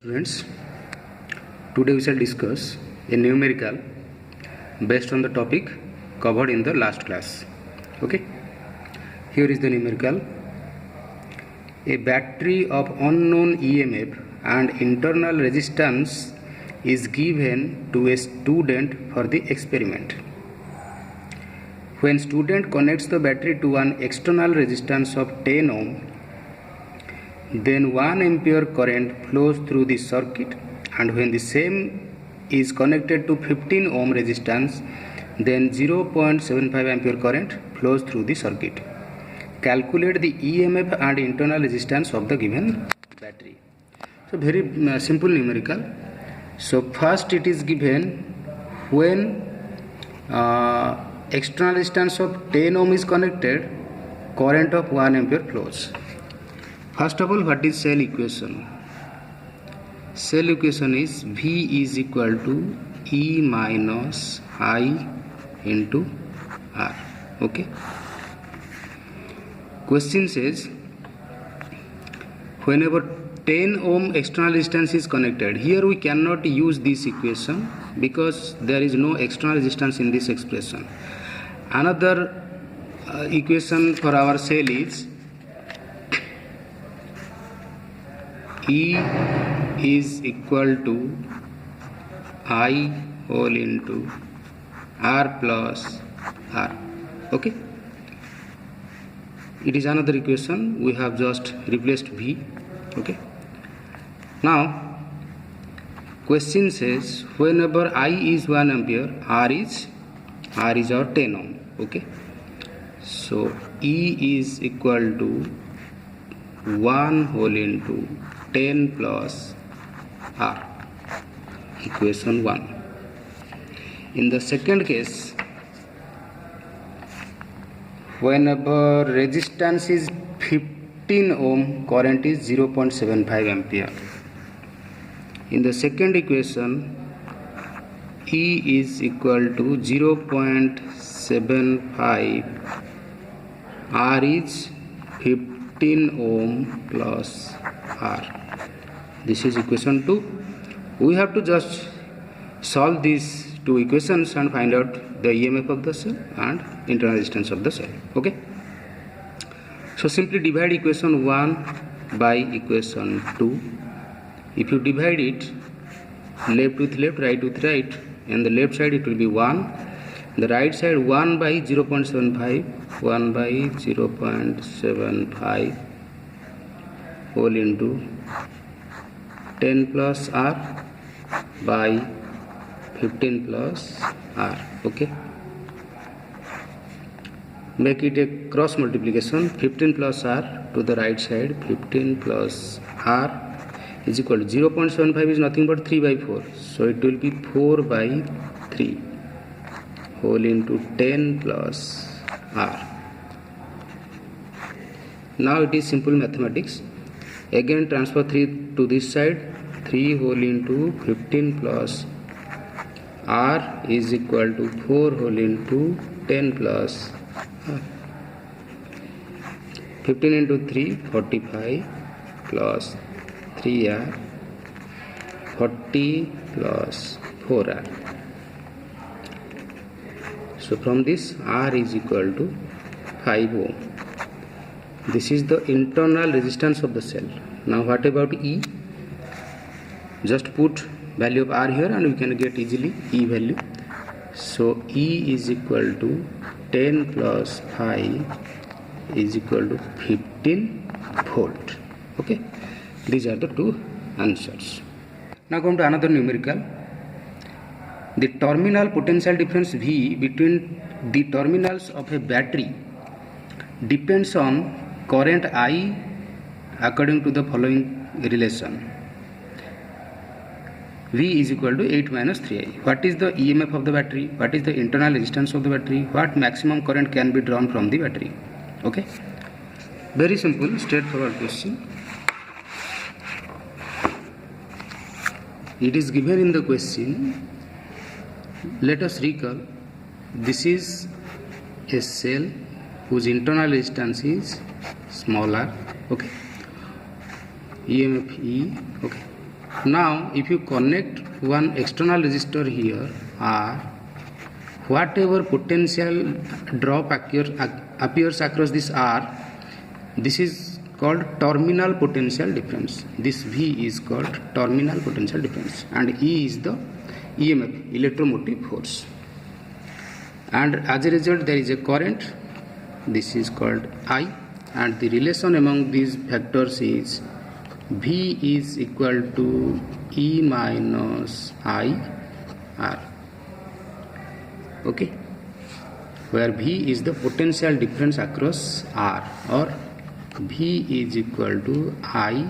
Students, today we shall discuss a numerical based on the topic covered in the last class. Okay, here is the numerical. A battery of unknown EMF and internal resistance is given to a student for the experiment. When student connects the battery to an external resistance of 10 ohm, then 1 ampere current flows through the circuit, and when the same is connected to 15 ohm resistance, then 0.75 ampere current flows through the circuit. Calculate the EMF and internal resistance of the given battery. So very simple numerical. So first it is given when external resistance of 10 ohm is connected, current of 1 ampere flows. First of all, what is cell equation? Cell equation is V is equal to E minus I into R. Okay. Question says, whenever 10 ohm external resistance is connected, here we cannot use this equation because there is no external resistance in this expression. Another equation for our cell is E is equal to I whole into R plus R. Okay. It is another equation. We have just replaced V. Okay. Now, question says whenever I is 1 ampere, R is our 10 ohm. Okay. So E is equal to 1 whole into 10 plus R, equation 1. In the second case, whenever resistance is 15 ohm, current is 0.75 ampere. In the second equation, E is equal to 0.75, R is 15 ohm plus R. This is equation 2. We have to just solve these two equations and find out the EMF of the cell and internal resistance of the cell. Okay. So simply divide equation 1 by equation 2. If you divide it left with left, right with right, and the left side it will be 1. The right side 1 by 0.75, 1 by 0.75 whole into 10 plus R by 15 plus R. Okay. Make it a cross multiplication. 15 plus R to the right side, 15 plus R is equal to 0.75 is nothing but 3 by 4. So it will be 4 by 3 whole into 10 plus R. Now it is simple mathematics. Again transfer 3 to this side, 3 whole into 15 plus R is equal to 4 whole into 10 plus R. 15 into 3, 45 plus 3R, 40 plus 4R. So from this R is equal to 5 ohm. This is the internal resistance of the cell. Now what about E? Just put value of R here and we can get easily E value. So E is equal to 10 plus 5 is equal to 15 volt. Okay. These are the two answers. Now come to another numerical. The terminal potential difference V between the terminals of a battery depends on current I according to the following relation. V is equal to 8 minus 3I. What is the EMF of the battery? What is the internal resistance of the battery? What maximum current can be drawn from the battery? Okay. Very simple, straightforward question. It is given in the question. Let us recall. This is a cell whose internal resistance is smaller. Okay. EMF E. Okay. Now if you connect one external resistor here R, whatever potential drop appears across this R, this is called terminal potential difference. This V is called terminal potential difference, and E is the EMF, electromotive force, and as a result there is a current. This is called I, and the relation among these factors is V is equal to E minus I R. Okay, where V is the potential difference across R, or V is equal to I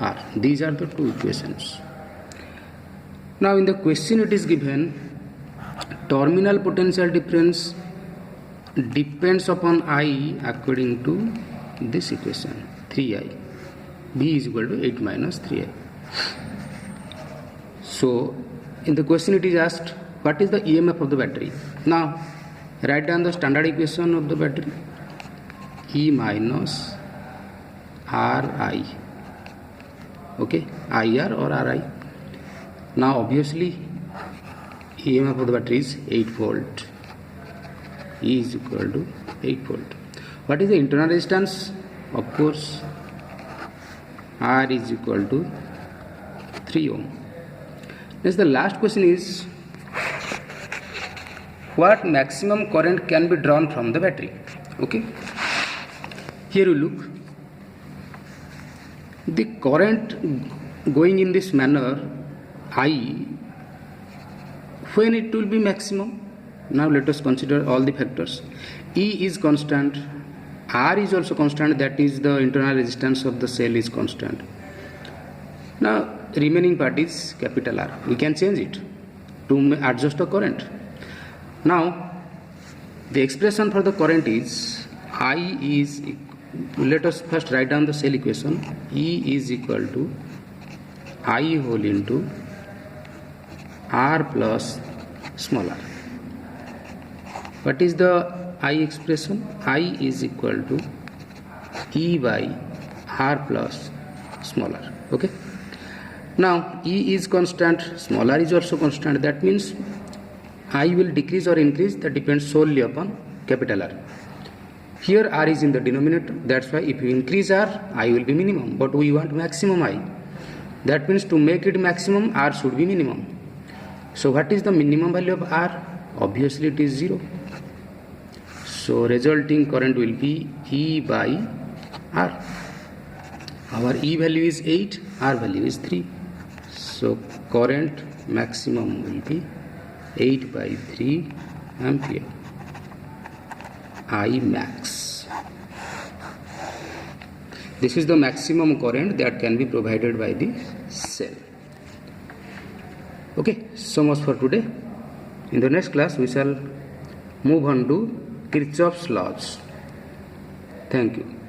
R. These are the two equations. Now in the question it is given terminal potential difference depends upon I according to this equation 3I. V is equal to 8 minus 3I. So in the question it is asked, what is the EMF of the battery? Now write down the standard equation of the battery, E minus Ri. Okay, IR or Ri. Now obviously EMF of the battery is 8 volt. E is equal to 8 volt. What is the internal resistance? Of course R is equal to 3 ohm. Next, the last question is, what maximum current can be drawn from the battery? Okay, here you look, the current going in this manner I, when it will be maximum. Now let us consider all the factors. E is constant, R is also constant, that is the internal resistance of the cell is constant. Now remaining part is capital R. We can change it to adjust the current. Now the expression for the current is I is, let us first write down the cell equation. E is equal to I whole into R plus small r. What is the I expression? I is equal to E by R plus small r. Okay. Now E is constant, small r is also constant. That means I will decrease or increase, that depends solely upon capital R. Here R is in the denominator. That's why if you increase R, I will be minimum. But we want maximum I. That means to make it maximum, R should be minimum. So what is the minimum value of R? Obviously it is 0. So resulting current will be E by R. Our E value is 8, R value is 3. So current maximum will be 8 by 3 ampere. I max. This is the maximum current that can be provided by the cell. Okay, so much for today. In the next class we shall move on to Kirchhoff's laws. Thank you.